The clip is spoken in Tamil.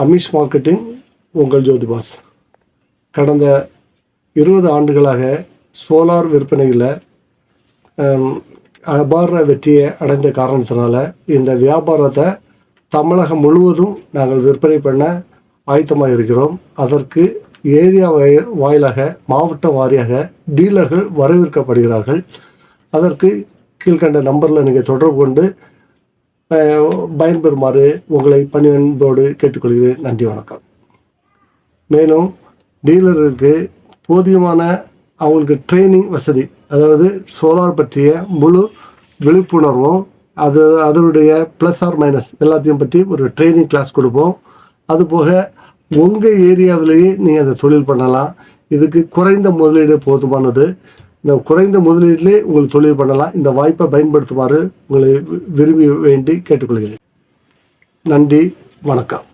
அமிஷ் மார்க்கெட்டிங் உங்கள் ஜோதிபாஸ். கடந்த 20 ஆண்டுகளாக சோலார் விற்பனையில் அபார வெற்றியை அடைந்த காரணத்தினால இந்த வியாபாரத்தை தமிழகம் முழுவதும் நாங்கள் விற்பனை பண்ண ஆயத்தமாக இருக்கிறோம். அதற்கு ஏரியா வாயிலாக மாவட்ட வாரியாக டீலர்கள் வரவேற்கப்படுகிறார்கள். அதற்கு கீழ்கண்ட நம்பரில் நீங்கள் தொடர்பு கொண்டு பயன்பெறுமாறு உங்களை பணியன்போடு கேட்டுக்கொள்கிறேன். நன்றி, வணக்கம். மேலும் டீலருக்கு போதியமான அவங்களுக்கு ட்ரைனிங் வசதி, அதாவது சோலார் பற்றிய முழு விழிப்புணர்வும் அதனுடைய ப்ளஸ் ஆர் மைனஸ் எல்லாத்தையும் பற்றி ஒரு ட்ரைனிங் கிளாஸ் கொடுப்போம். அதுபோக உங்கள் ஏரியாவிலேயே நீங்கள் அதை தொழில் பண்ணலாம். இதுக்கு குறைந்த முதலீடு போதுமானது. இந்த குறைந்த முதலீட்டிலே உங்களுக்கு தொழில் பண்ணலாம். இந்த வாய்ப்பை பயன்படுத்துமாறு உங்களை விரும்பி வேண்டி கேட்டுக்கொள்கிறேன். நன்றி, வணக்கம்.